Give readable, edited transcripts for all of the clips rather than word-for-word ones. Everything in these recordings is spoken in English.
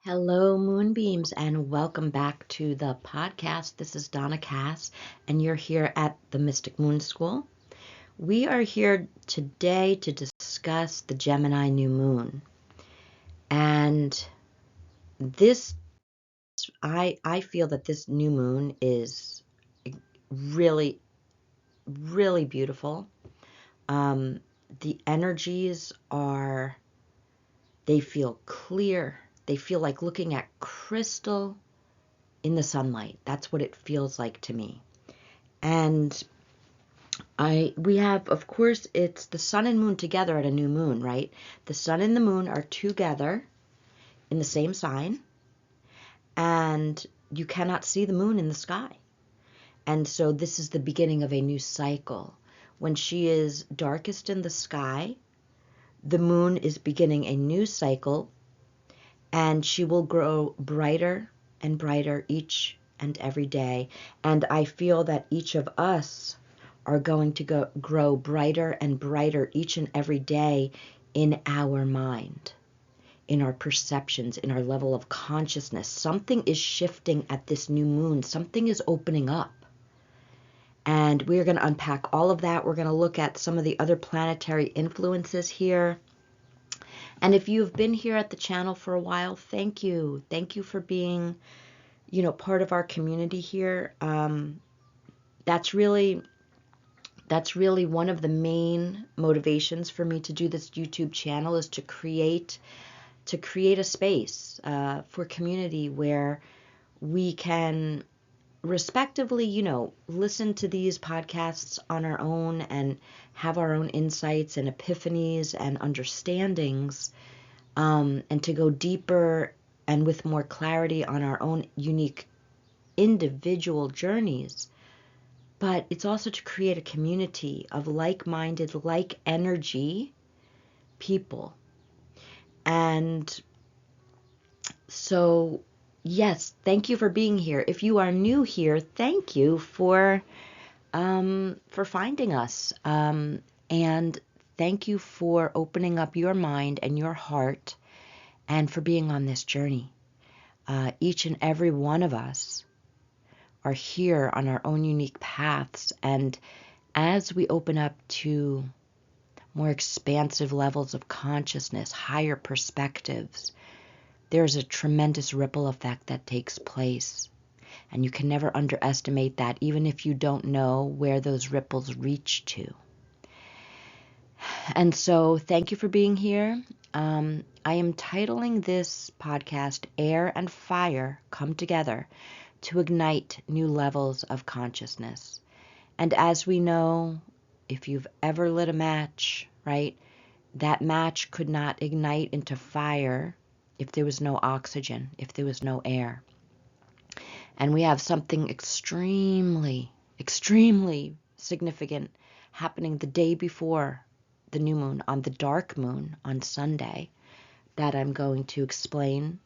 Hello, Moonbeams, and welcome back to the podcast. This is Donna Cass, and you're here at the Mystic Moon School. We are here today to discuss the Gemini new moon. And this, I feel that this new moon is really, really beautiful. The energies they feel clear. They feel like looking at crystal in the sunlight. That's what it feels like to me. And we have, of course, it's the sun and moon together at a new moon, right? The sun and the moon are together in the same sign, and you cannot see the moon in the sky. And so this is the beginning of a new cycle. When she is darkest in the sky, the moon is beginning a new cycle, and she will grow brighter and brighter each and every day. And I feel that each of us are going to grow brighter and brighter each and every day in our mind, in our perceptions, in our level of consciousness. Something is shifting at this new moon. Something is opening up. And we're going to unpack all of that. We're going to look at some of the other planetary influences here. And if you've been here at the channel for a while, thank you. Thank you for being, part of our community here. That's really one of the main motivations for me to do this YouTube channel, is to create a space for community where we can respectively, listen to these podcasts on our own and have our own insights and epiphanies and understandings, and to go deeper and with more clarity on our own unique individual journeys. But it's also to create a community of like-minded, like energy people. And so, yes, thank you for being here. If you are new here, thank you for finding us. And thank you for opening up your mind and your heart and for being on this journey. Each and every one of us are here on our own unique paths, and as we open up to more expansive levels of consciousness, higher perspectives, there's a tremendous ripple effect that takes place, and you can never underestimate that, even if you don't know where those ripples reach to. And so thank you for being here. I am titling this podcast Air and Fire Come Together to Ignite New Levels of Consciousness. And as we know, if you've ever lit a match, right, that match could not ignite into fire if there was no oxygen, if there was no air. And we have something extremely, extremely significant happening the day before the new moon, on the dark moon on Sunday, that I'm going to explain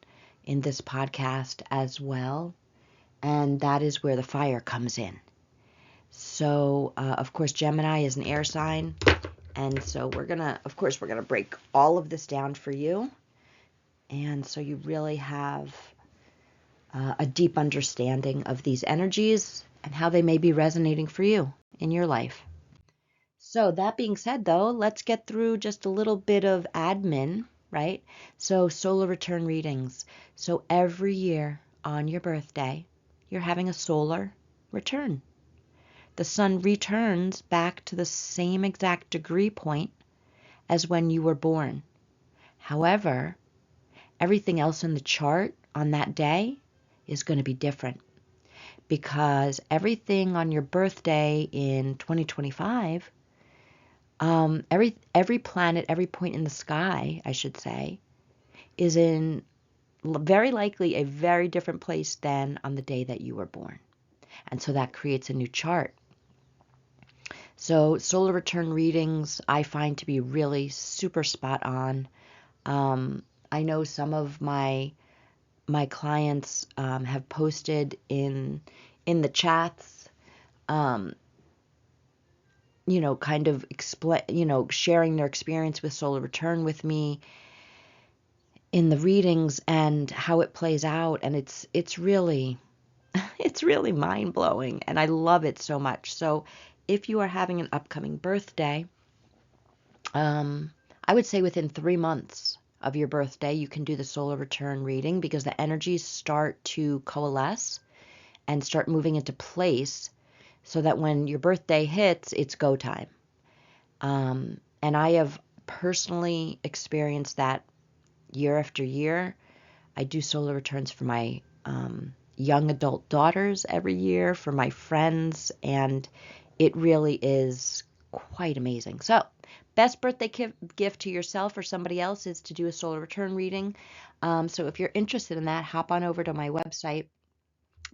in this podcast as well. And that is where the fire comes in. So, of course, Gemini is an air sign. And so we're going to break all of this down for you. And so you really have a deep understanding of these energies and how they may be resonating for you in your life. So that being said, though, let's get through just a little bit of admin, right? So solar return readings. So every year on your birthday, you're having a solar return. The sun returns back to the same exact degree point as when you were born. However, everything else in the chart on that day is going to be different, because everything on your birthday in 2025, every planet, every point in the sky, I should say, is in very likely a very different place than on the day that you were born. And so that creates a new chart. So solar return readings I find to be really super spot on. I know some of my clients have posted in the chats, kind of sharing their experience with solar return with me. in the readings and how it plays out, and it's really it's really mind-blowing, and I love it so much. So if you are having an upcoming birthday, I would say within 3 months of your birthday, you can do the solar return reading, because the energies start to coalesce and start moving into place so that when your birthday hits, it's go time. And I have personally experienced that year after year. I do solar returns for my young adult daughters every year, for my friends, and it really is quite amazing. So, best birthday gift to yourself or somebody else is to do a solar return reading. So if you're interested in that, hop on over to my website,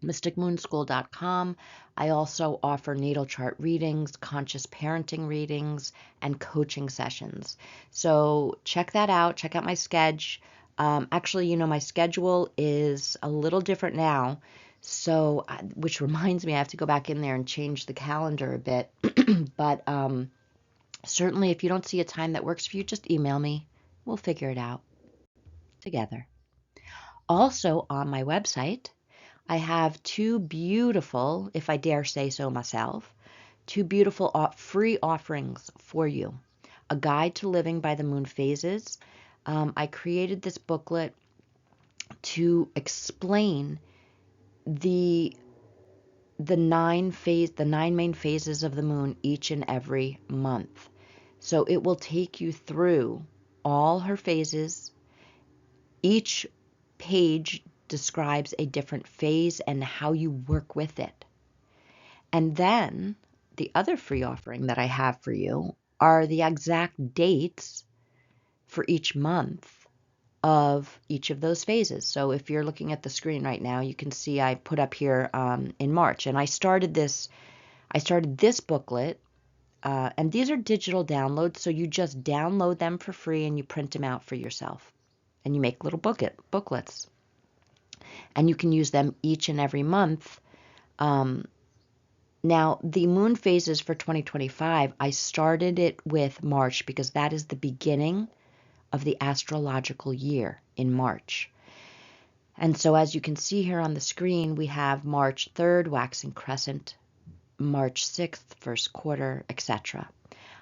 mysticmoonschool.com. I also offer natal chart readings, conscious parenting readings, and coaching sessions. So check that out. Check out my schedule. Actually, my schedule is a little different now. So, which reminds me, I have to go back in there and change the calendar a bit. But certainly, if you don't see a time that works for you, just email me. We'll figure it out together. Also, on my website, I have two beautiful, if I dare say so myself, two beautiful free offerings for you. A guide to living by the moon phases. I created this booklet to explain the nine main phases of the moon each and every month. So it will take you through all her phases. Each page describes a different phase and how you work with it. And then the other free offering that I have for you are the exact dates for each month of each of those phases. So if you're looking at the screen right now, you can see I put up here in March, and I started this booklet, and these are digital downloads, so you just download them for free and you print them out for yourself, and you make little booklets, and you can use them each and every month. Now, the moon phases for 2025, I started it with March because that is the beginning of the astrological year in March. And so as you can see here on the screen, we have March 3rd, waxing crescent, March 6th, first quarter, etc.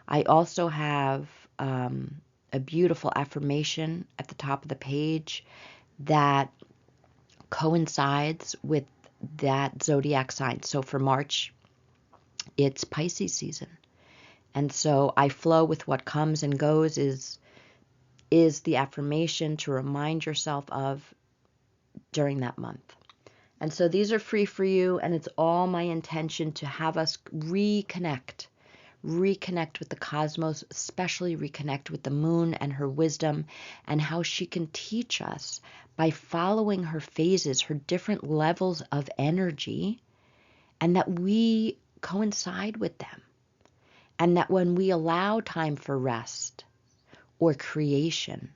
I also have a beautiful affirmation at the top of the page that coincides with that zodiac sign. So for March, it's Pisces season. And so I flow with what comes and goes is the affirmation to remind yourself of during that month. And so these are free for you, and it's all my intention to have us reconnect with the cosmos, especially reconnect with the moon and her wisdom and how she can teach us by following her phases, her different levels of energy, and that we coincide with them. And that when we allow time for rest or creation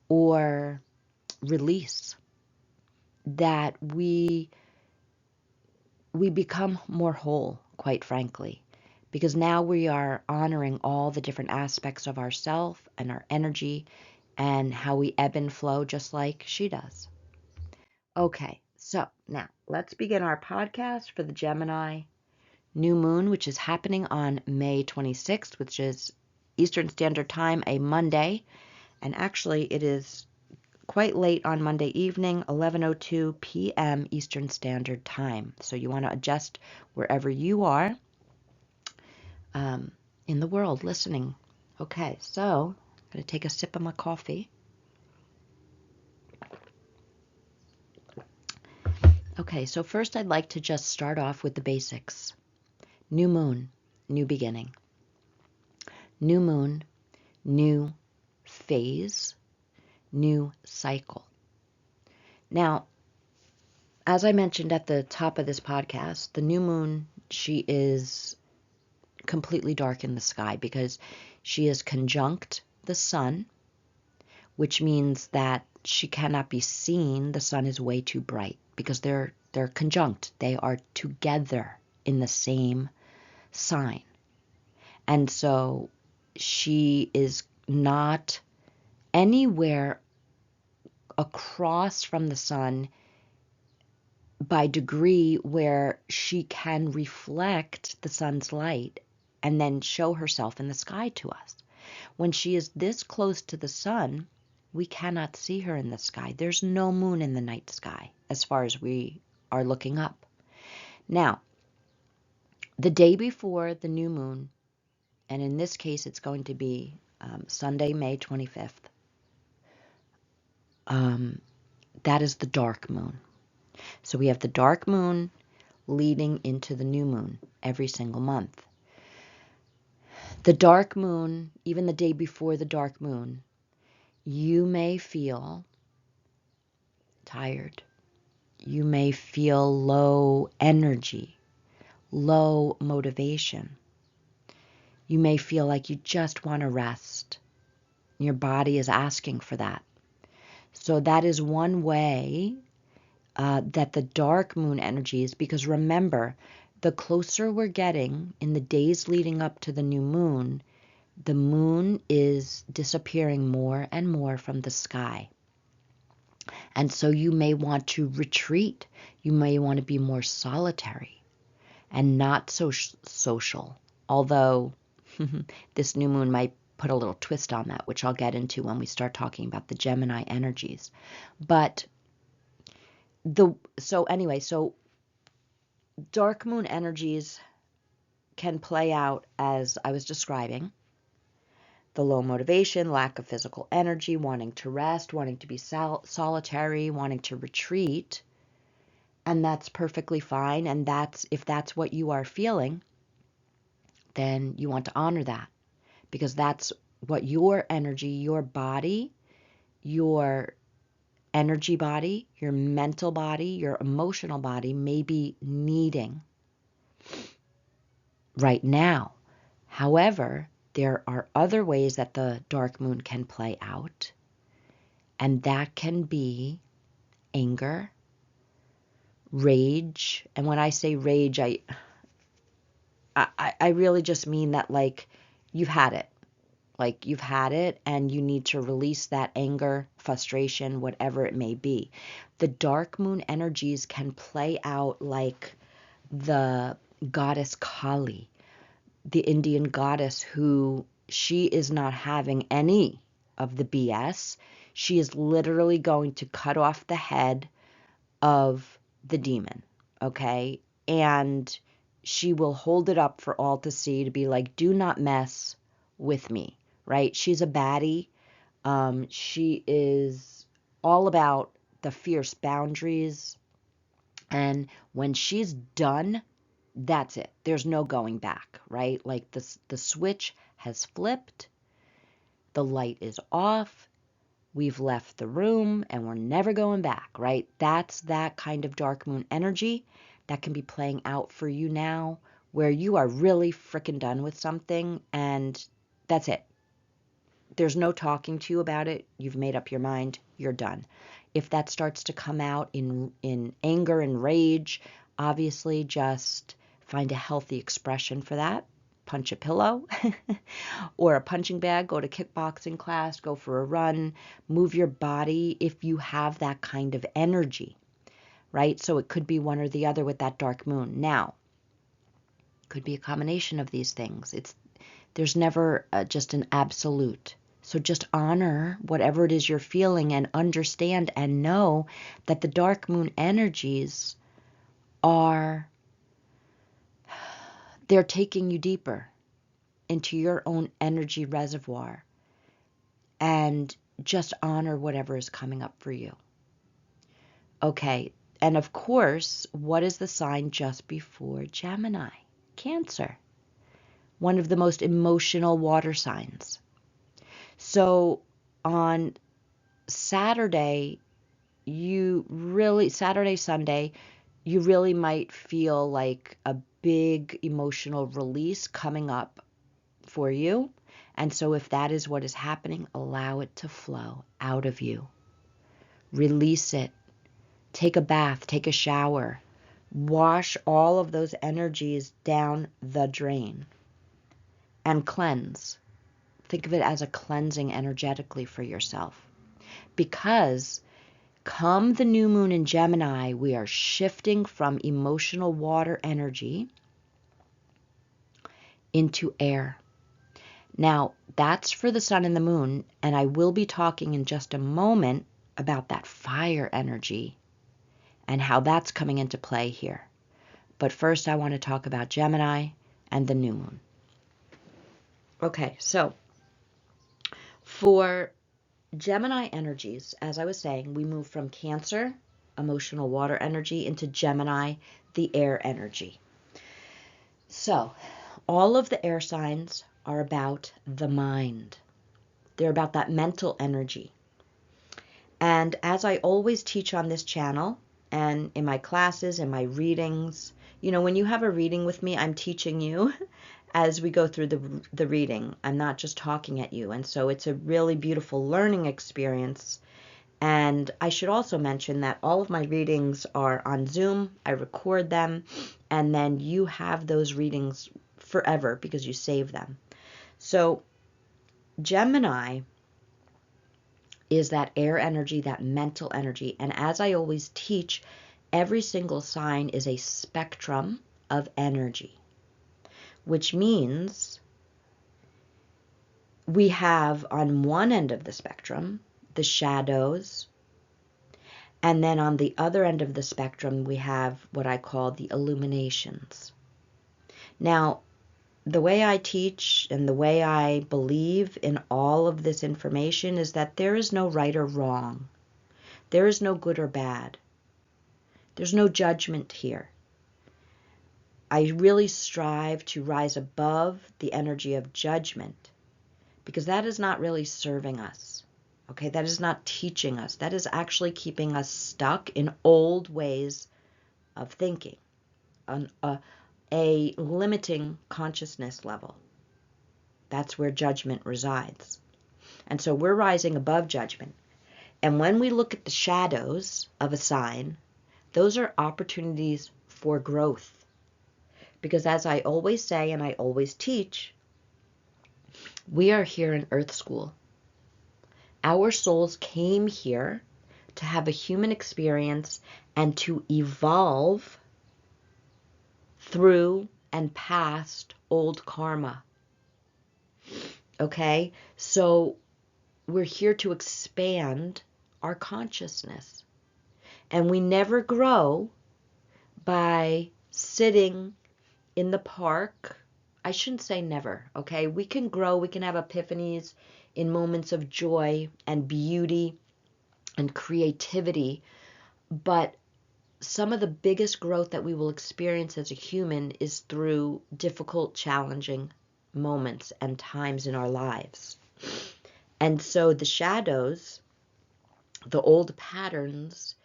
or release, that we become more whole, quite frankly, because now we are honoring all the different aspects of ourself and our energy and how we ebb and flow just like she does. Okay, so now let's begin our podcast for the Gemini new moon, which is happening on May 26th, which is Eastern Standard Time, a Monday. And actually, it is quite late on Monday evening, 11:02 p.m. Eastern Standard Time. So you want to adjust wherever you are in the world listening. Okay, so I'm going to take a sip of my coffee. Okay, so first I'd like to just start off with the basics. New moon, new beginning. New moon, new phase, new cycle. Now, as I mentioned at the top of this podcast, the new moon, she is completely dark in the sky because she is conjunct the sun, which means that she cannot be seen. The sun is way too bright because they're conjunct. They are together in the same sign. And so she is not anywhere across from the sun by degree where she can reflect the sun's light and then show herself in the sky to us. When she is this close to the sun, we cannot see her in the sky. There's no moon in the night sky as far as we are looking up. Now, the day before the new moon, and in this case it's going to be Sunday, May 25th, that is the dark moon. So we have the dark moon leading into the new moon every single month. The dark moon, even the day before the dark moon, you may feel tired. You may feel low energy, low motivation. You may feel like you just want to rest. Your body is asking for that. So that is one way that the dark moon energies, because remember, the closer we're getting in the days leading up to the new moon, the moon is disappearing more and more from the sky. And so you may want to retreat. You may want to be more solitary and not so social. Although this new moon might put a little twist on that, which I'll get into when we start talking about the Gemini energies. But so dark moon energies can play out as I was describing. The low motivation, lack of physical energy, wanting to rest, wanting to be solitary, wanting to retreat. And that's perfectly fine. And if that's what you are feeling, then you want to honor that, because that's what your energy, your body, your energy body, your mental body, your emotional body may be needing right now. However, there are other ways that the dark moon can play out, and that can be anger, rage. And when I say rage, I really just mean that, like, you've had it. Like, you've had it and you need to release that anger, frustration, whatever it may be. The dark moon energies can play out like the goddess Kali, the Indian goddess, who she is not having any of the BS. She is literally going to cut off the head of the demon, okay? And she will hold it up for all to see, to be like, do not mess with me, right? She's a baddie. She is all about the fierce boundaries. And when she's done, that's it. There's no going back, right? Like the switch has flipped. The light is off. We've left the room and we're never going back, right? That's that kind of dark moon energy that can be playing out for you now, where you are really freaking done with something and that's it. There's no talking to you about it. You've made up your mind. You're done. If that starts to come out in anger and rage, obviously just find a healthy expression for that. Punch a pillow or a punching bag, go to kickboxing class, go for a run, move your body if you have that kind of energy, right? So it could be one or the other with that dark moon. Now, could be a combination of these things. There's never just an absolute. So just honor whatever it is you're feeling and understand and know that the dark moon energies they're taking you deeper into your own energy reservoir, and just honor whatever is coming up for you. Okay, and of course, what is the sign just before Gemini? Cancer, one of the most emotional water signs. So on Saturday, Sunday, you really might feel like a big emotional release coming up for you. And so if that is what is happening, allow it to flow out of you. Release it. Take a bath, take a shower. Wash all of those energies down the drain and cleanse. Think of it as a cleansing energetically for yourself. Because come the new moon in Gemini, we are shifting from emotional water energy into air. Now, that's for the sun and the moon, and I will be talking in just a moment about that fire energy and how that's coming into play here. But first, I want to talk about Gemini and the new moon. Okay, so for Gemini energies, as I was saying, we move from Cancer, emotional water energy, into Gemini, the air energy. So all of the air signs are about the mind. They're about that mental energy. And as I always teach on this channel and in my classes and my readings, you know, when you have a reading with me, I'm teaching you as we go through the reading. I'm not just talking at you. And so it's a really beautiful learning experience. And I should also mention that all of my readings are on Zoom. I record them, and then you have those readings forever because you save them. So Gemini is that air energy, that mental energy. And as I always teach, every single sign is a spectrum of energy, which means we have on one end of the spectrum the shadows, and then on the other end of the spectrum we have what I call the illuminations. Now, the way I teach and the way I believe in all of this information is that there is no right or wrong. There is no good or bad. There's no judgment here. I really strive to rise above the energy of judgment because that is not really serving us. Okay, that is not teaching us. That is actually keeping us stuck in old ways of thinking, on a limiting consciousness level. That's where judgment resides. And so we're rising above judgment. And when we look at the shadows of a sign, those are opportunities for growth. Because as I always say and I always teach, we are here in Earth School. Our souls came here to have a human experience and to evolve through and past old karma. Okay? So we're here to expand our consciousness. And we never grow by sitting in the park. I shouldn't say never, okay? We can grow, we can have epiphanies in moments of joy and beauty and creativity, but some of the biggest growth that we will experience as a human is through difficult, challenging moments and times in our lives. And so the shadows, the old patterns,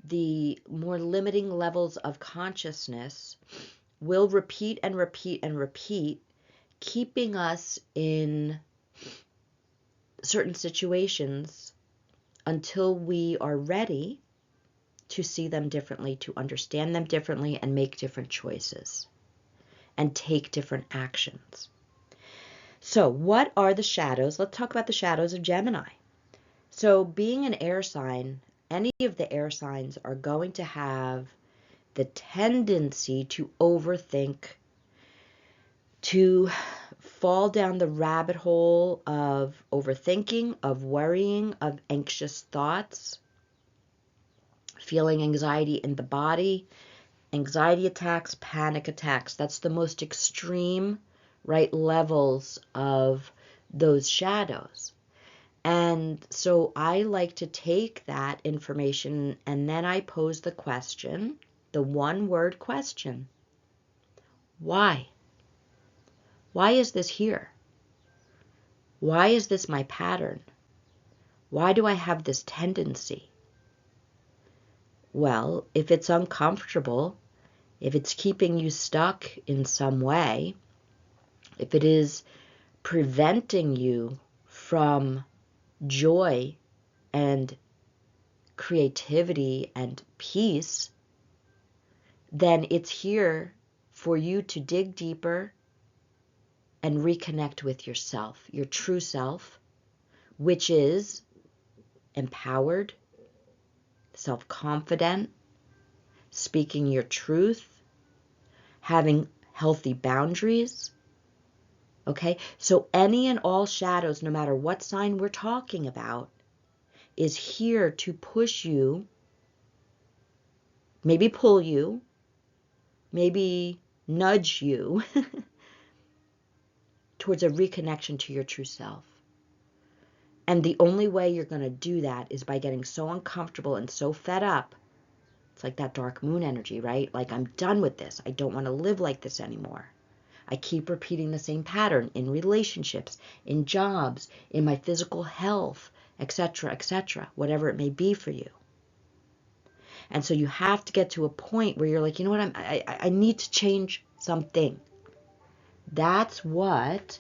the more limiting levels of consciousness will repeat and repeat and repeat, keeping us in certain situations until we are ready to see them differently, to understand them differently, and make different choices and take different actions. So what are the shadows? Let's talk about the shadows of Gemini. So being an air sign, any of the air signs are going to have the tendency to overthink, to fall down the rabbit hole of overthinking, of worrying, of anxious thoughts, feeling anxiety in the body, anxiety attacks, panic attacks. That's the most extreme, right, levels of those shadows. And so I like to take that information and then I pose the question, the one-word question. Why? Why is this here? Why is this my pattern? Why do I have this tendency? Well, if it's uncomfortable, if it's keeping you stuck in some way, if it is preventing you from joy and creativity and peace, then it's here for you to dig deeper and reconnect with yourself, your true self, which is empowered, self-confident, speaking your truth, having healthy boundaries. Okay, so any and all shadows, no matter what sign we're talking about, is here to push you, maybe pull you, maybe nudge you towards a reconnection to your true self. And the only way you're going to do that is by getting so uncomfortable and so fed up. It's like that dark moon energy, right? Like, I'm done with this. I don't want to live like this anymore. I keep repeating the same pattern in relationships, in jobs, in my physical health, etc., whatever it may be for you. And so you have to get to a point where you're like, you know what, I need to change something. That's what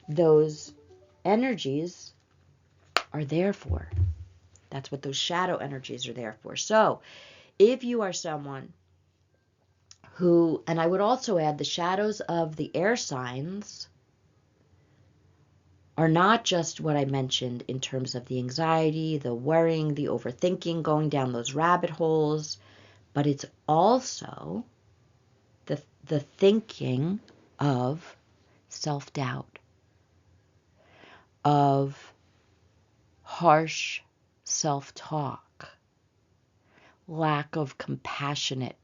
those energies are there for. That's what those shadow energies are there for. So if you are someone who, and I would also add, the shadows of the air signs are not just what I mentioned in terms of the anxiety, the worrying, the overthinking, going down those rabbit holes, but it's also the thinking of self-doubt, of harsh self-talk, lack of compassionate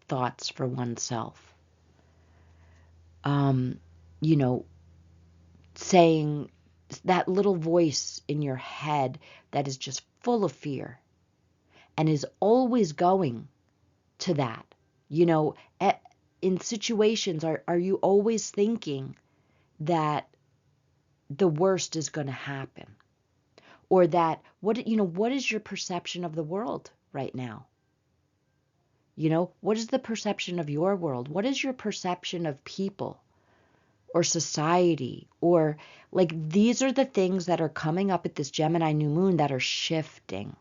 thoughts for oneself. You know, saying that little voice in your head that is just full of fear and is always going to that. You know, in situations, are you always thinking that the worst is going to happen? Or that, what is your perception of the world right now? You know, what is the perception of your world? What is your perception of people or society? Or, like, these are the things that are coming up at this Gemini new moon that are shifting.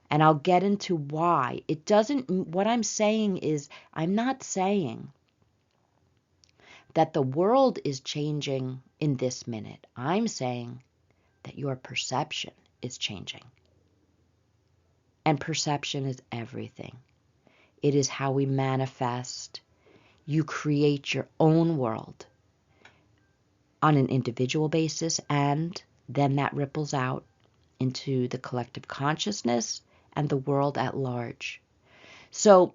And I'll get into why. What I'm saying is, I'm not saying that the world is changing in this minute. I'm saying that your perception is changing. And perception is everything. It is how we manifest. You create your own world on an individual basis, and then that ripples out into the collective consciousness and the world at large. So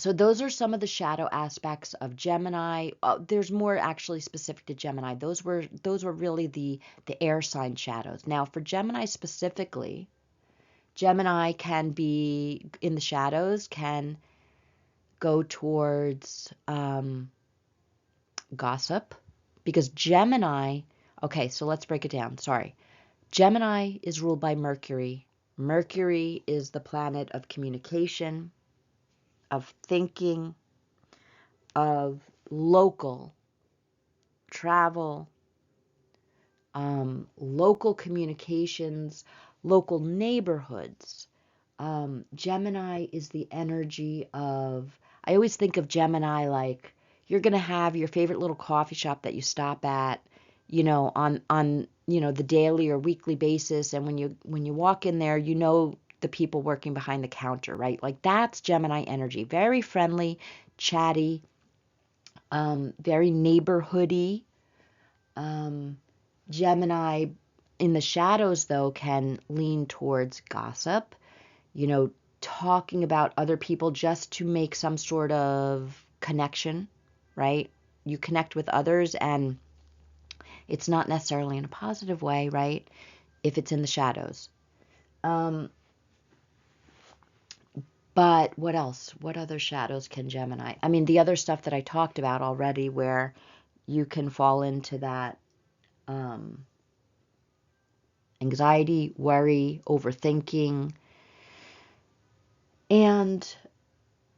those are some of the shadow aspects of Gemini. There's more actually specific to Gemini. Those were really the air sign shadows. Now for Gemini specifically, Gemini can be in the shadows, can go towards gossip, because Gemini, okay, so let's break it down. Sorry. Gemini is ruled by Mercury. Mercury is the planet of communication, of thinking, of local travel, local communications, local neighborhoods. Gemini is the energy of, I always think of Gemini like you're going to have your favorite little coffee shop that you stop at, you know, on the daily or weekly basis. And when you walk in there, you know the people working behind the counter, right? Like, that's Gemini energy. Very friendly, chatty, very neighborhoody. Gemini in the shadows, though, can lean towards gossip, you know, talking about other people just to make some sort of connection, right? You connect with others, and it's not necessarily in a positive way, right? If it's in the shadows. But what else? What other shadows can Gemini? I mean, the other stuff that I talked about already, where you can fall into that anxiety, worry, overthinking. And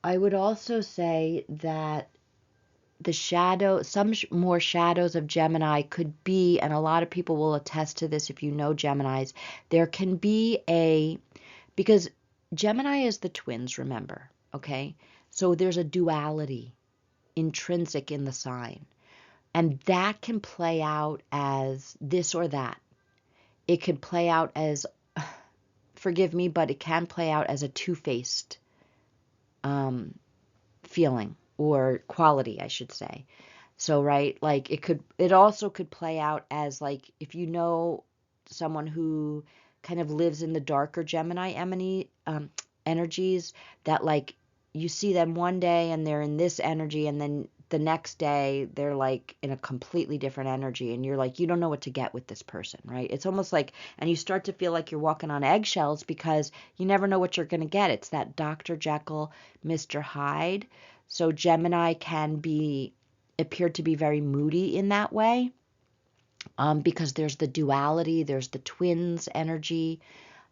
I would also say that some more shadows of Gemini could be, and a lot of people will attest to this if you know Geminis, there can be because Gemini is the twins, remember, okay? So there's a duality intrinsic in the sign, and that can play out as this or that. It could play out as forgive me, but it can play out as a two-faced feeling or quality, I should say. So, right, like it also could play out as like if you know someone who kind of lives in the darker Gemini energies, that like you see them one day and they're in this energy, and then the next day they're like in a completely different energy, and you're like, you don't know what to get with this person, right? It's almost like, and you start to feel like you're walking on eggshells because you never know what you're going to get. It's that Dr. Jekyll, Mr. Hyde. So Gemini can appear to be very moody in that way, because there's the duality, there's the twins energy.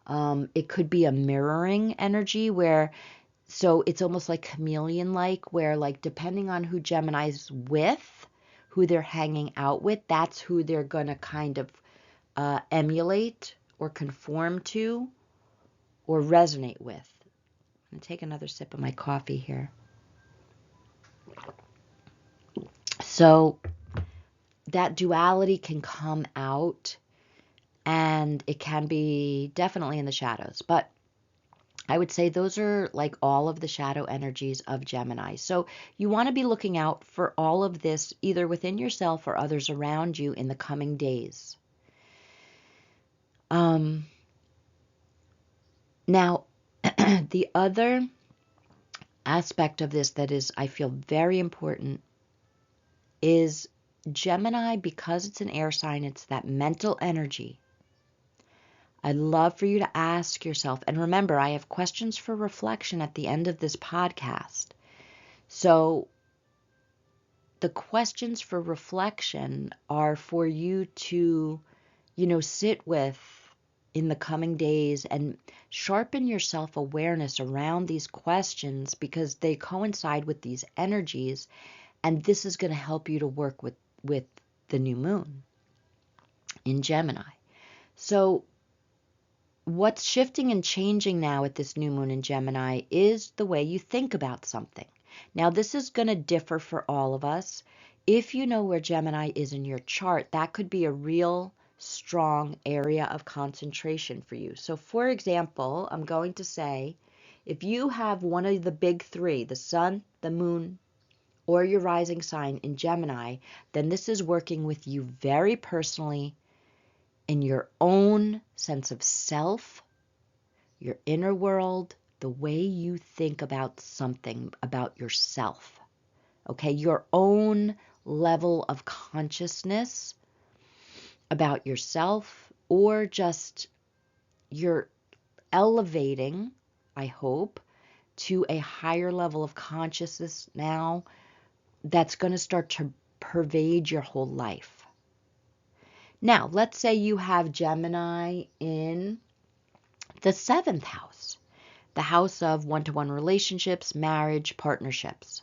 It could be a mirroring energy so it's almost like chameleon-like, where like depending on who Gemini's with, who they're hanging out with, that's who they're going to kind of emulate or conform to or resonate with. I'm going to take another sip of my coffee here. So that duality can come out, and it can be definitely in the shadows. But I would say those are like all of the shadow energies of Gemini. So you want to be looking out for all of this, either within yourself or others around you in the coming days. Now, the other aspect of this that is, I feel, very important is Gemini, because it's an air sign, it's that mental energy. I'd love for you to ask yourself, and remember, I have questions for reflection at the end of this podcast. So the questions for reflection are for you to, sit with in the coming days and sharpen your self-awareness around these questions, because they coincide with these energies, and this is going to help you to work with the new moon in Gemini. So what's shifting and changing now at this new moon in Gemini is the way you think about something. Now, this is going to differ for all of us. If you know where Gemini is in your chart, that could be a real strong area of concentration for you. So, for example, I'm going to say, if you have one of the big three, the sun, the moon, or your rising sign in Gemini, then this is working with you very personally in your own sense of self, your inner world, the way you think about something, about yourself. Okay, your own level of consciousness about yourself, or just you're elevating, I hope, to a higher level of consciousness now that's going to start to pervade your whole life. Now, let's say you have Gemini in the 7th house, the house of one-to-one relationships, marriage, partnerships.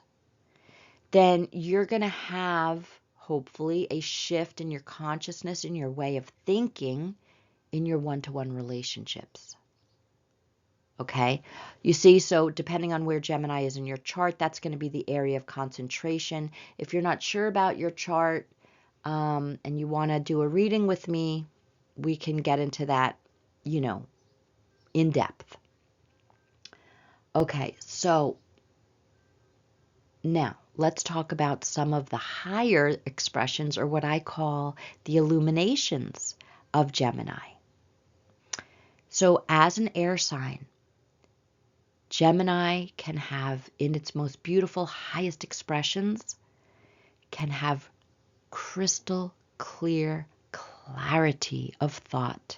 Then you're going to have, hopefully, a shift in your consciousness, in your way of thinking in your one-to-one relationships. Okay? You see, so depending on where Gemini is in your chart, that's going to be the area of concentration. If you're not sure about your chart, and you want to do a reading with me, we can get into that, in depth. Okay, so now let's talk about some of the higher expressions, or what I call the illuminations of Gemini. So as an air sign, Gemini can have, in its most beautiful, highest expressions, can have crystal clear clarity of thought,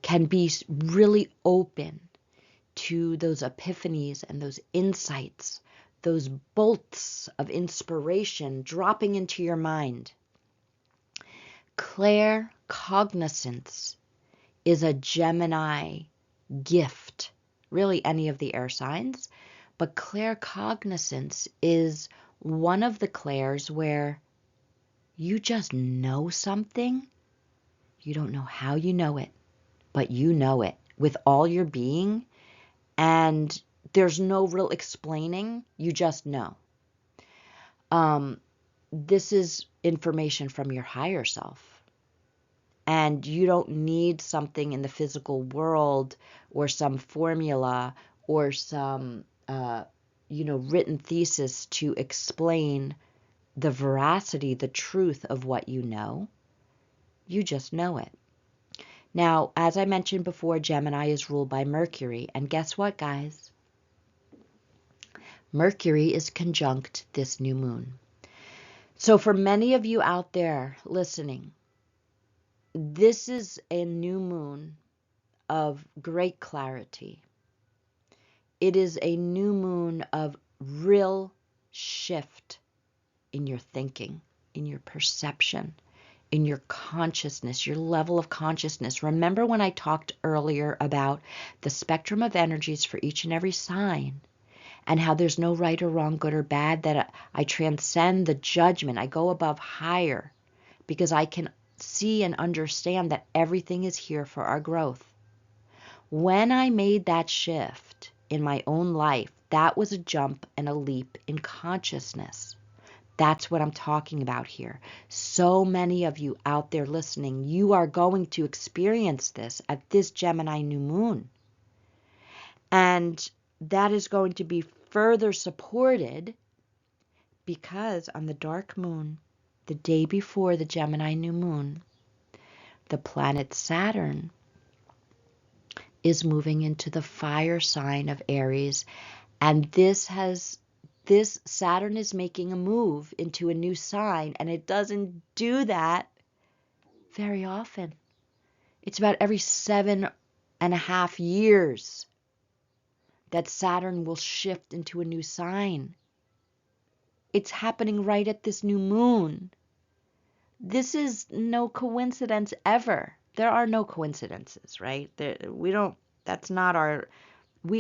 can be really open to those epiphanies and those insights, those bolts of inspiration dropping into your mind. Claircognizance is a Gemini gift, really any of the air signs, but claircognizance is one of the clairs where you just know something. You don't know how you know it, but you know it with all your being, and there's no real explaining. You just know. This is information from your higher self. And you don't need something in the physical world or some formula or some, written thesis to explain the veracity, the truth of what you know. You just know it. Now, as I mentioned before, Gemini is ruled by Mercury. And guess what, guys? Mercury is conjunct this new moon. So for many of you out there listening, this is a new moon of great clarity. It is a new moon of real shift in your thinking, in your perception, in your consciousness, your level of consciousness. Remember when I talked earlier about the spectrum of energies for each and every sign and how there's no right or wrong, good or bad, that I transcend the judgment. I go above higher because I can see and understand that everything is here for our growth. When I made that shift in my own life, that was a jump and a leap in consciousness. That's what I'm talking about here. So many of you out there listening, you are going to experience this at this Gemini new moon. And that is going to be further supported because on the dark moon, the day before the Gemini new moon, the planet Saturn is moving into the fire sign of Aries. And this Saturn is making a move into a new sign, and it doesn't do that very often. It's about every 7.5 years that Saturn will shift into a new sign. It's happening right at this new moon. This is no coincidence ever. There are no coincidences, right? We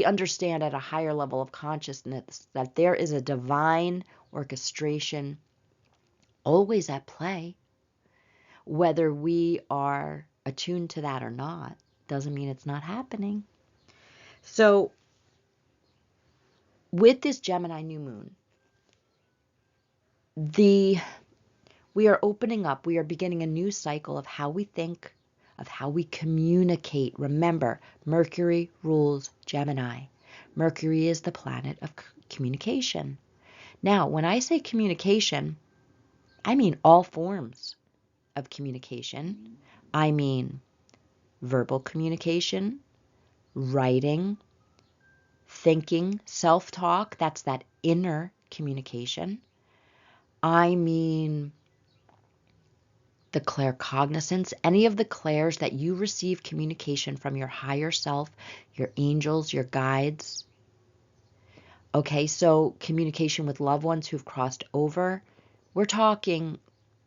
understand at a higher level of consciousness that there is a divine orchestration always at play. Whether we are attuned to that or not doesn't mean it's not happening. So with this Gemini new moon, we are opening up, we are beginning a new cycle of how we think, of how we communicate. Remember, Mercury rules Gemini. Mercury is the planet of communication. Now, when I say communication, I mean all forms of communication. I mean verbal communication, writing, thinking, self-talk, that's that inner communication. I mean the claircognizance, any of the clairs that you receive communication from your higher self, your angels, your guides. Okay, so communication with loved ones who've crossed over. We're talking,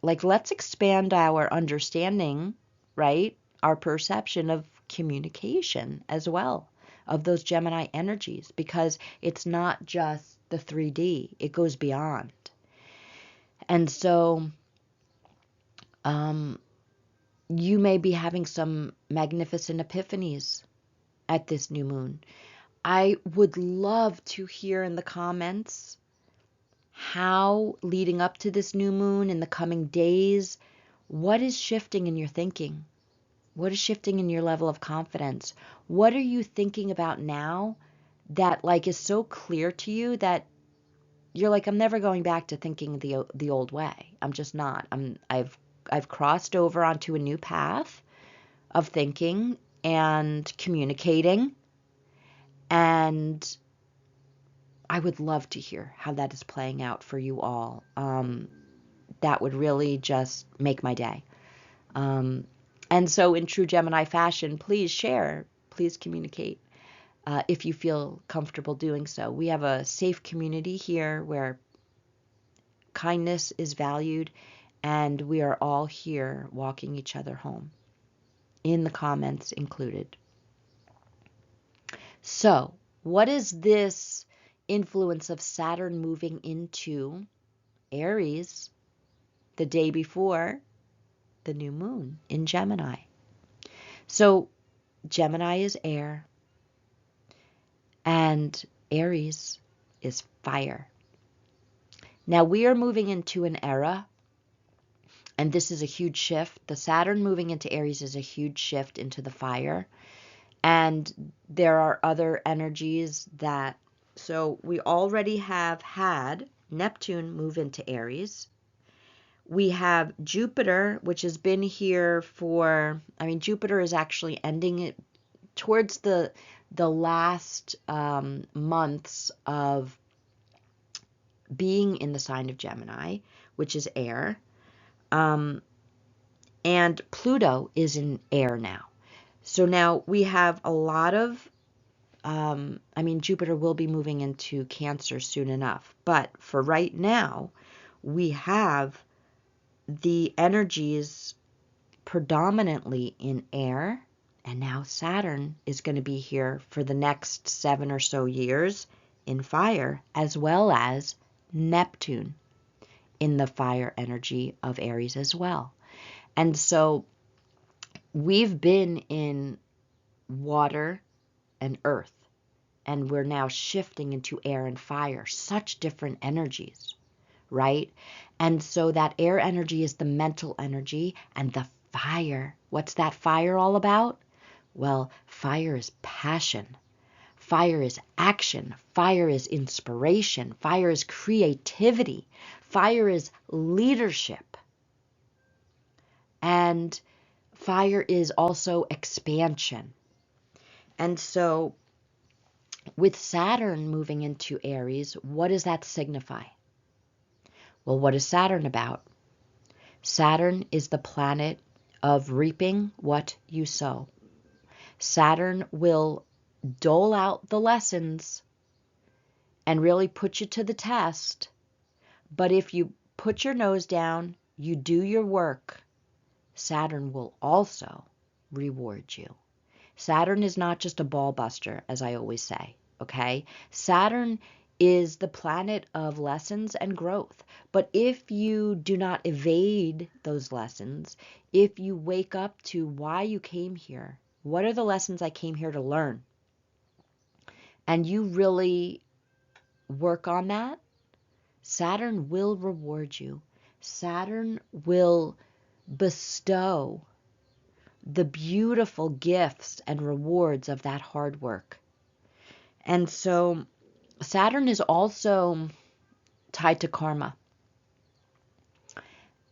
like, let's expand our understanding, right? Our perception of communication as well, of those Gemini energies, because it's not just the 3D, it goes beyond. And so you may be having some magnificent epiphanies at this new moon. I would love to hear in the comments how, leading up to this new moon in the coming days, what is shifting in your thinking? What is shifting in your level of confidence? What are you thinking about now that, like, is so clear to you that you're like, I'm never going back to thinking the old way. I'm just not. I've crossed over onto a new path of thinking and communicating, and I would love to hear how that is playing out for you all. That would really just make my day. And so in true Gemini fashion, please share, please communicate if you feel comfortable doing so. We have a safe community here where kindness is valued, and we are all here walking each other home, in the comments included. So, what is this influence of Saturn moving into Aries the day before the new moon in Gemini? So, Gemini is air, and Aries is fire. Now, we are moving into an era And this is a huge shift. The Saturn moving into Aries is a huge shift into the fire. And there are other energies that, so we already have had Neptune move into Aries. We have Jupiter, which has been here for, Jupiter is actually ending it towards the last months of being in the sign of Gemini, which is air. And Pluto is in air now. So now we have a lot of, Jupiter will be moving into Cancer soon enough. But for right now, we have the energies predominantly in air. And now Saturn is going to be here for the next 7 or so years in fire, as well as Neptune in the fire energy of Aries as well. And so we've been in water and earth, and we're now shifting into air and fire, such different energies, right? And so that air energy is the mental energy, and the fire, what's that fire all about? Well, fire is passion. Fire is action. Fire is inspiration. Fire is creativity. Fire is leadership. And fire is also expansion. And so with Saturn moving into Aries, what does that signify? Well, what is Saturn about? Saturn is the planet of reaping what you sow. Saturn will dole out the lessons and really put you to the test. But if you put your nose down, you do your work, Saturn will also reward you. Saturn is not just a ball buster, as I always say, okay? Saturn is the planet of lessons and growth. But if you do not evade those lessons, if you wake up to why you came here, what are the lessons I came here to learn? And you really work on that, Saturn will reward you. Saturn will bestow the beautiful gifts and rewards of that hard work. And so Saturn is also tied to karma.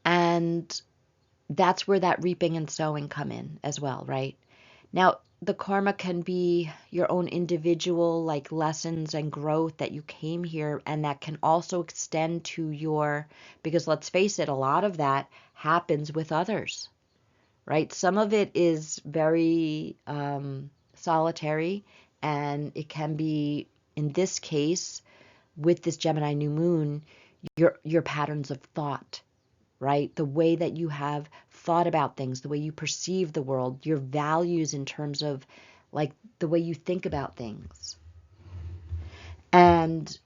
And that's where that reaping and sowing come in as well, right? Now, the karma can be your own individual, like lessons and growth that you came here, and that can also extend to your, because let's face it, a lot of that happens with others, right? Some of it is very solitary, and it can be, in this case, with this Gemini new moon, your patterns of thought, right? The way that you have thought about things, the way you perceive the world, your values in terms of like the way you think about things. And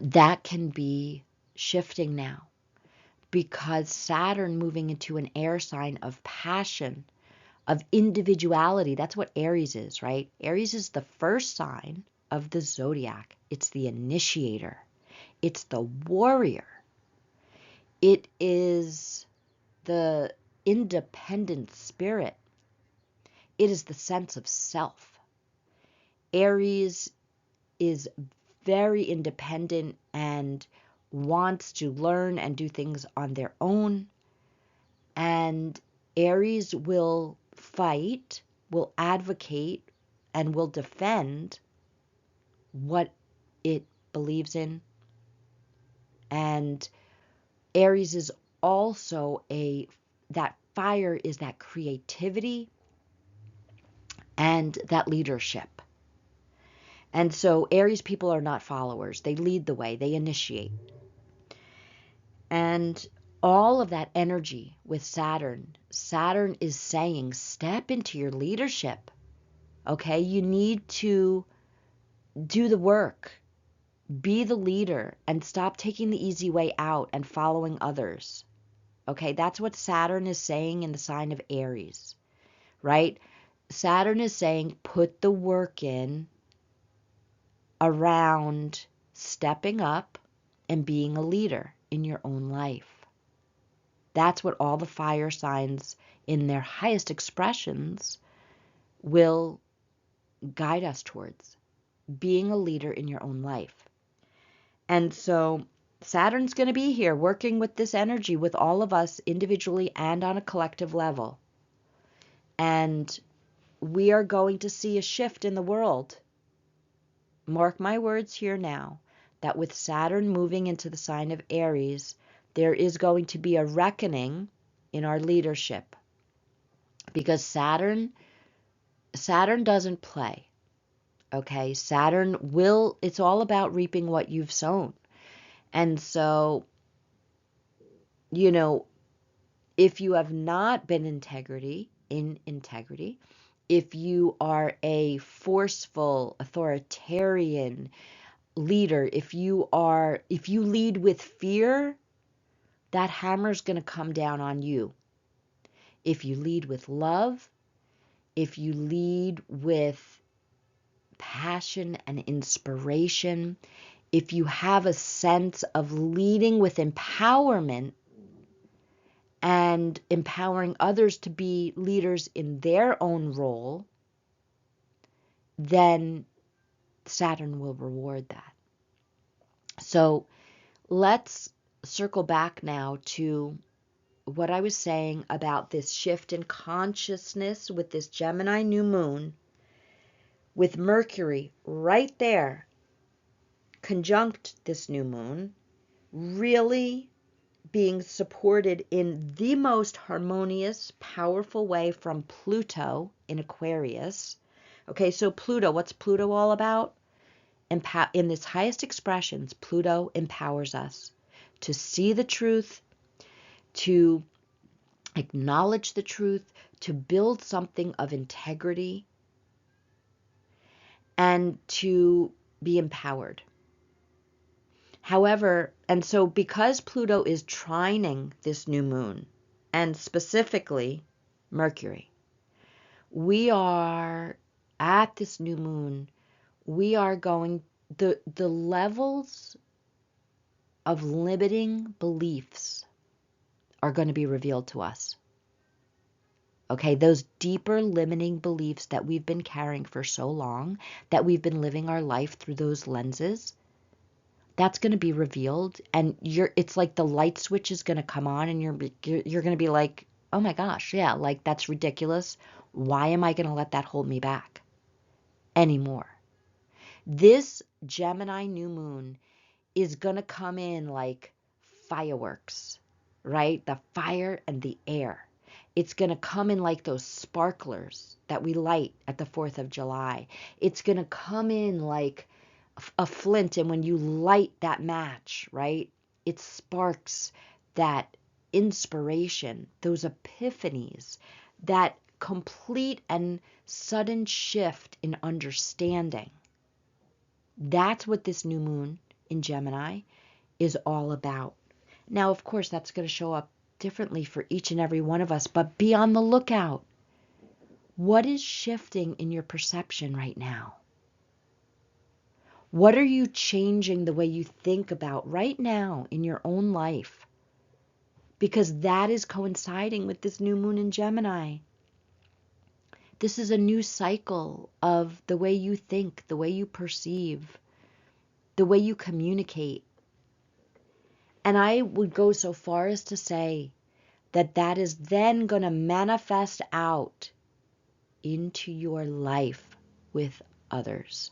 that can be shifting now because Saturn moving into an air sign of passion, of individuality. That's what Aries is, right? Aries is the first sign of the zodiac. It's the initiator. It's the warrior. It is the independent spirit. It is the sense of self. Aries is very independent and wants to learn and do things on their own. And Aries will fight, will advocate, and will defend what it believes in. And Aries is also that fire is that creativity and that leadership. And so Aries people are not followers. They lead the way. They initiate. And all of that energy with Saturn is saying, step into your leadership. Okay? You need to do the work. Be the leader and stop taking the easy way out and following others. Okay? That's what Saturn is saying in the sign of Aries, right? Saturn is saying, put the work in around stepping up and being a leader in your own life. That's what all the fire signs in their highest expressions will guide us towards, being a leader in your own life. And so Saturn's going to be here working with this energy with all of us individually and on a collective level. And we are going to see a shift in the world. Mark my words here now, that with Saturn moving into the sign of Aries, there is going to be a reckoning in our leadership. Because Saturn doesn't play. Okay? It's all about reaping what you've sown. And so, if you have not been in integrity, if you are a forceful, authoritarian leader, if you lead with fear, that hammer's going to come down on you. If you lead with love, if you lead with passion and inspiration, if you have a sense of leading with empowerment and empowering others to be leaders in their own role, then Saturn will reward that. So let's circle back now to what I was saying about this shift in consciousness with this Gemini new moon, with Mercury right there, conjunct this new moon, really being supported in the most harmonious, powerful way from Pluto in Aquarius. Okay, so Pluto, what's Pluto all about? In its highest expressions, Pluto empowers us to see the truth, to acknowledge the truth, to build something of integrity, and to be empowered. However, and so because Pluto is trining this new moon, and specifically Mercury, we are at this new moon, we are going, the levels of limiting beliefs are going to be revealed to us. Okay, those deeper limiting beliefs that we've been carrying for so long, that we've been living our life through those lenses, that's going to be revealed, and it's like the light switch is going to come on, and you're going to be like, oh my gosh, yeah, like that's ridiculous. Why am I going to let that hold me back anymore? This Gemini new moon is going to come in like fireworks, right? The fire and the air. It's going to come in like those sparklers that we light at the 4th of July. It's going to come in like a flint, and when you light that match, right, it sparks that inspiration, those epiphanies, that complete and sudden shift in understanding. That's what this new moon in Gemini is all about. Now, of course, that's going to show up differently for each and every one of us, but be on the lookout. What is shifting in your perception right now? What are you changing the way you think about right now in your own life? Because that is coinciding with this new moon in Gemini. This is a new cycle of the way you think, the way you perceive, the way you communicate. And I would go so far as to say that that is then going to manifest out into your life with others.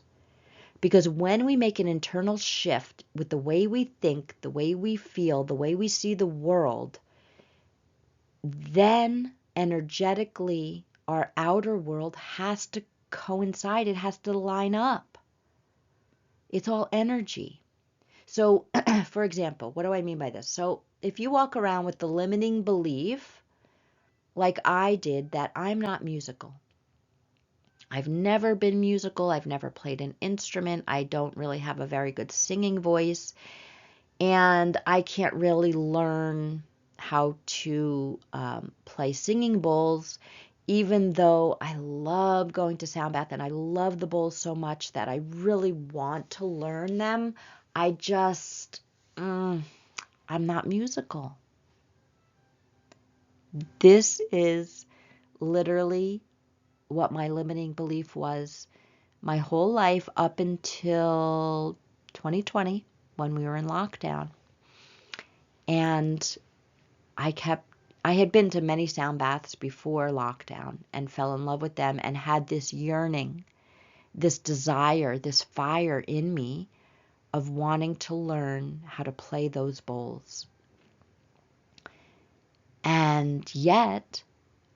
Because when we make an internal shift with the way we think, the way we feel, the way we see the world, then energetically our outer world has to coincide. It has to line up. It's all energy. So, for example, what do I mean by this? So, if you walk around with the limiting belief, like I did, that I'm not musical. I've never been musical. I've never played an instrument. I don't really have a very good singing voice. And I can't really learn how to play singing bowls, even though I love going to sound bath and I love the bowls so much that I really want to learn them. I just, I'm not musical. This is literally what my limiting belief was my whole life up until 2020 when we were in lockdown. And I had been to many sound baths before lockdown and fell in love with them and had this yearning, this desire, this fire in me of wanting to learn how to play those bowls. And yet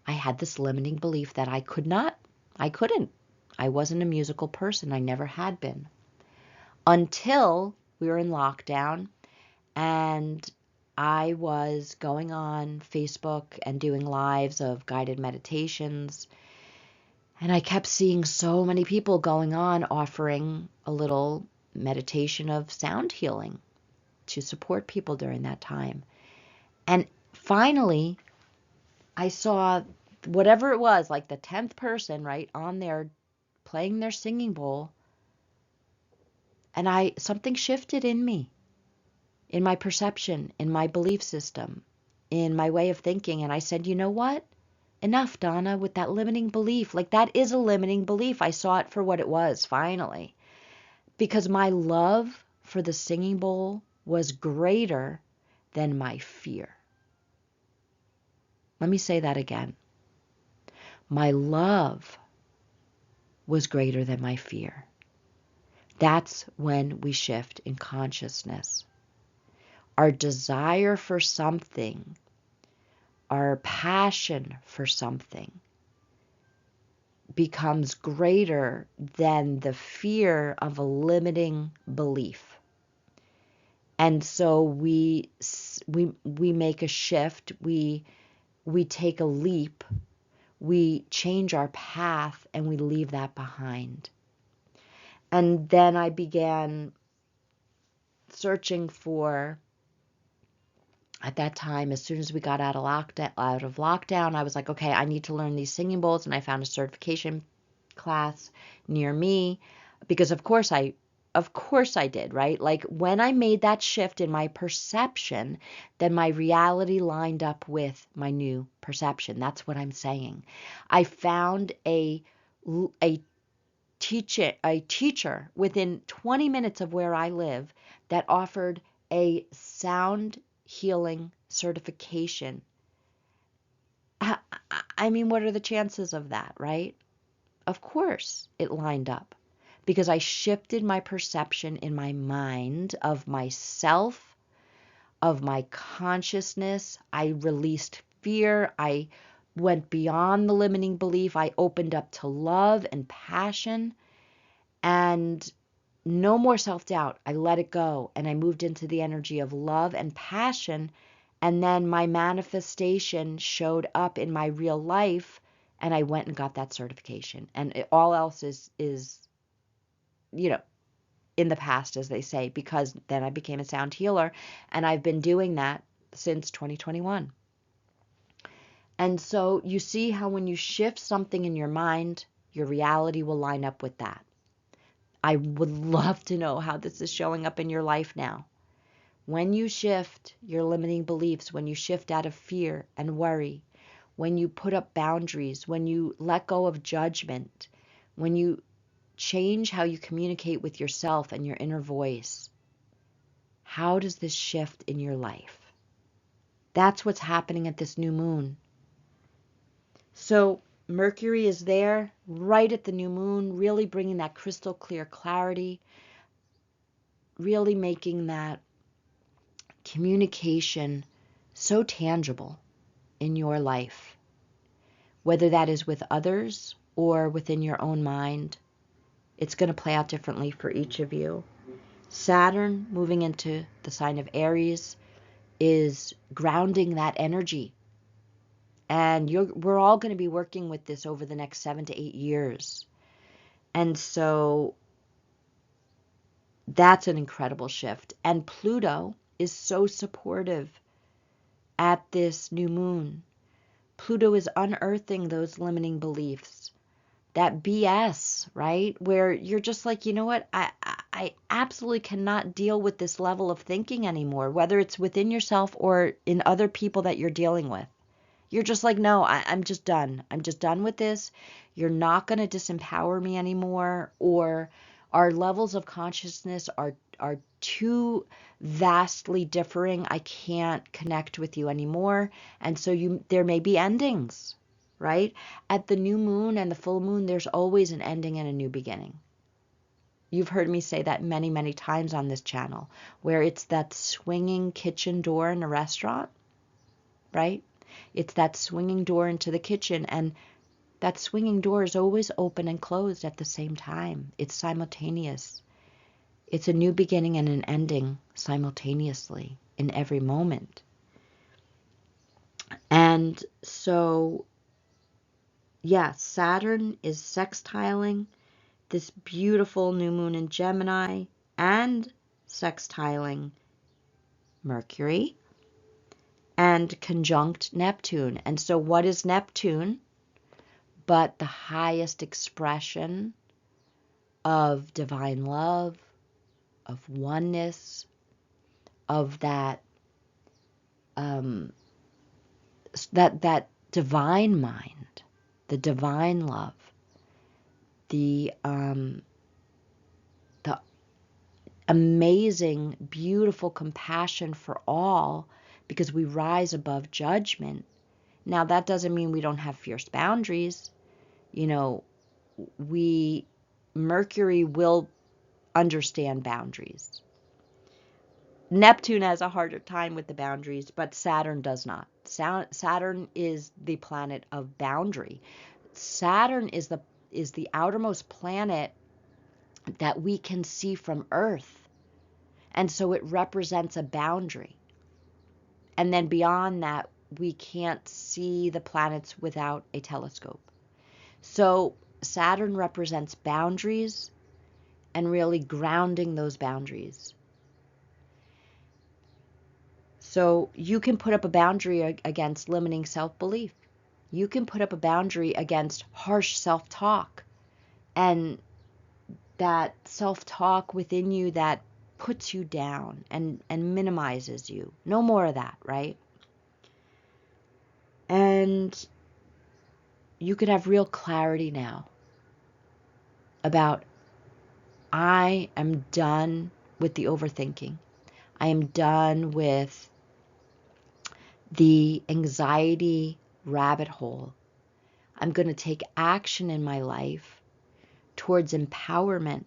I had this limiting belief that I couldn't. I wasn't a musical person. I never had been. Until we were in lockdown and I was going on Facebook and doing lives of guided meditations. And I kept seeing so many people going on offering a little meditation of sound healing to support people during that time. And finally, I saw whatever it was, like the 10th person, right, on there playing their singing bowl. And something shifted in me, in my perception, in my belief system, in my way of thinking. And I said, you know what? Enough, Donna, with that limiting belief. Like, that is a limiting belief. I saw it for what it was, finally. Because my love for the singing bowl was greater than my fear. Let me say that again. My love was greater than my fear. That's when we shift in consciousness. Our desire for something, our passion for something, becomes greater than the fear of a limiting belief. And so we make a shift, we take a leap, we change our path, and we leave that behind. And then I began searching for, at that time, as soon as we got out of lockdown, I was like, okay, I need to learn these singing bowls. And I found a certification class near me because of course I did, right? Like, when I made that shift in my perception, then my reality lined up with my new perception. That's what I'm saying. I found a teacher within 20 minutes of where I live that offered a sound healing certification. I mean, what are the chances of that, right? Of course it lined up because I shifted my perception in my mind of myself, of my consciousness. I released fear. I went beyond the limiting belief. I opened up to love and passion and no more self-doubt. I let it go and I moved into the energy of love and passion. And then my manifestation showed up in my real life and I went and got that certification. And all else is, in the past, as they say, because then I became a sound healer and I've been doing that since 2021. And so you see how when you shift something in your mind, your reality will line up with that. I would love to know how this is showing up in your life now. When you shift your limiting beliefs, when you shift out of fear and worry, when you put up boundaries, when you let go of judgment, when you change how you communicate with yourself and your inner voice, how does this shift in your life? That's what's happening at this new moon. So Mercury is there right at the new moon, really bringing that crystal clear clarity, really making that communication so tangible in your life, whether that is with others or within your own mind. It's going to play out differently for each of you. Saturn moving into the sign of Aries is grounding that energy. And we're all going to be working with this over the next 7 to 8 years. And so that's an incredible shift. And Pluto is so supportive at this new moon. Pluto is unearthing those limiting beliefs, that BS, right? Where you're just like, you know what? I absolutely cannot deal with this level of thinking anymore, whether it's within yourself or in other people that you're dealing with. You're just like, no, I'm just done. I'm just done with this. You're not going to disempower me anymore. Or our levels of consciousness are too vastly differing. I can't connect with you anymore. And so there may be endings, right? At the new moon and the full moon, there's always an ending and a new beginning. You've heard me say that many, many times on this channel, where it's that swinging kitchen door in a restaurant, right? It's that swinging door into the kitchen, and that swinging door is always open and closed at the same time. It's simultaneous. It's a new beginning and an ending simultaneously in every moment. And so, yeah, Saturn is sextiling this beautiful new moon in Gemini and sextiling Mercury and conjunct Neptune. And so what is Neptune but the highest expression of divine love, of oneness, of that that divine mind, the divine love, the amazing, beautiful compassion for all, because we rise above judgment. Now, that doesn't mean we don't have fierce boundaries. You know, Mercury will understand boundaries. Neptune has a harder time with the boundaries, but Saturn does not. Saturn is the planet of boundary. Saturn is the outermost planet that we can see from Earth. And so it represents a boundary. And then beyond that, we can't see the planets without a telescope. So Saturn represents boundaries and really grounding those boundaries. So you can put up a boundary against limiting self-belief. You can put up a boundary against harsh self-talk and that self-talk within you that puts you down and minimizes you. No more of that, right? And you could have real clarity now about, I am done with the overthinking. I am done with the anxiety rabbit hole. I'm going to take action in my life towards empowerment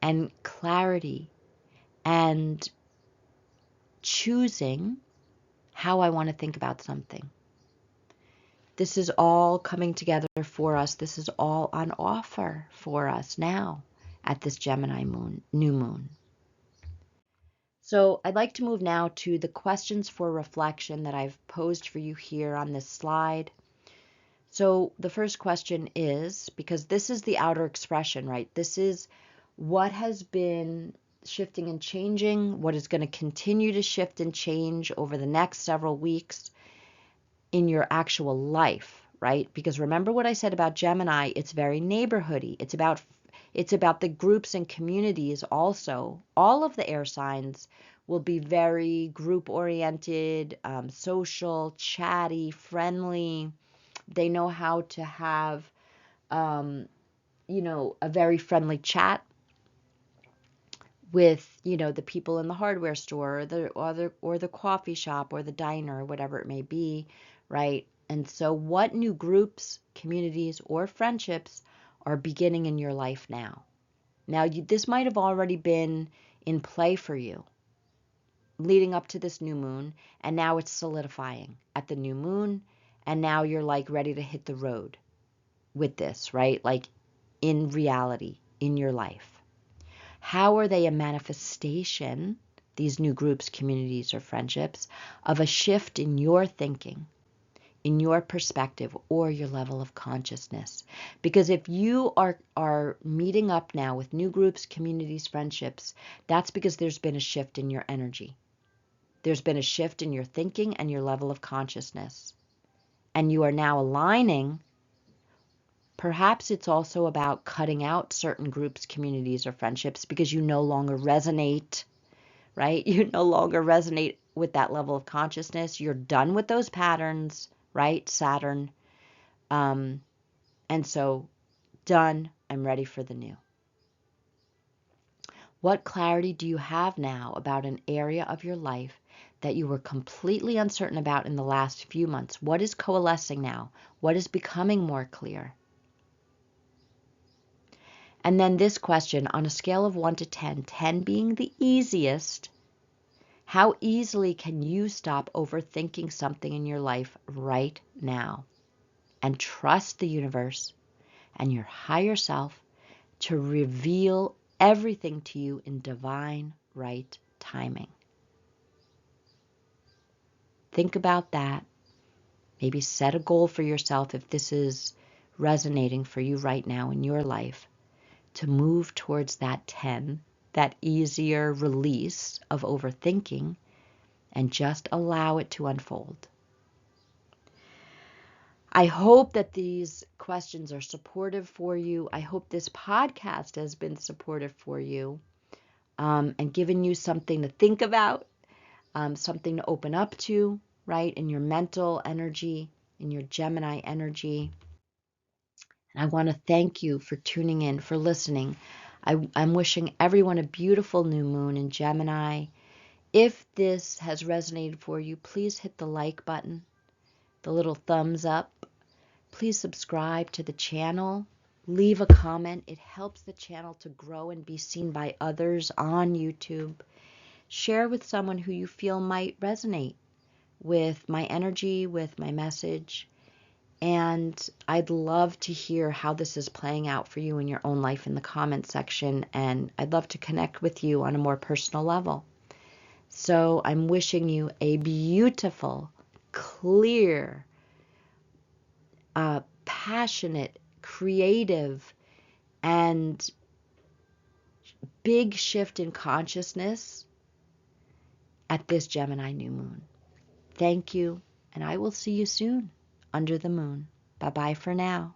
and clarity and choosing how I want to think about something. This is all coming together for us. This is all on offer for us now at this Gemini new moon. So I'd like to move now to the questions for reflection that I've posed for you here on this slide. So the first question is, because this is the outer expression, right? This is what has been shifting and changing, what is going to continue to shift and change over the next several weeks in your actual life, right? Because remember what I said about Gemini, it's very neighborhoody. It's about the groups and communities also. All of the air signs will be very group-oriented, social, chatty, friendly. They know how to have, a very friendly chat with, the people in the hardware store or the coffee shop or the diner or whatever it may be, right? And so what new groups, communities, or friendships are beginning in your life now? Now, this might have already been in play for you leading up to this new moon, and now it's solidifying at the new moon, and now you're like ready to hit the road with this, right? Like in reality, in your life. How are they a manifestation, these new groups, communities, or friendships, of a shift in your thinking, in your perspective, or your level of consciousness? Because if you are meeting up now with new groups, communities, friendships, that's because there's been a shift in your energy. There's been a shift in your thinking and your level of consciousness. And you are now aligning. Perhaps it's also about cutting out certain groups, communities, or friendships because you no longer resonate, right? You no longer resonate with that level of consciousness. You're done with those patterns, right? Saturn. And so, done. I'm ready for the new. What clarity do you have now about an area of your life that you were completely uncertain about in the last few months? What is coalescing now? What is becoming more clear? And then this question, on a scale of 1 to 10, 10 being the easiest, how easily can you stop overthinking something in your life right now and trust the universe and your higher self to reveal everything to you in divine right timing? Think about that. Maybe set a goal for yourself if this is resonating for you right now in your life, to move towards that 10, that easier release of overthinking, and just allow it to unfold. I hope that these questions are supportive for you. I hope this podcast has been supportive for you, and given you something to think about, something to open up to, right, in your mental energy, in your Gemini energy. And I want to thank you for tuning in, for listening. I'm wishing everyone a beautiful new moon in Gemini. If this has resonated for you, please hit the like button, the little thumbs up. Please subscribe to the channel. Leave a comment. It helps the channel to grow and be seen by others on YouTube. Share with someone who you feel might resonate with my energy, with my message. And I'd love to hear how this is playing out for you in your own life in the comment section. And I'd love to connect with you on a more personal level. So I'm wishing you a beautiful, clear, passionate, creative, and big shift in consciousness at this Gemini new moon. Thank you, and I will see you soon under the moon. Bye-bye for now.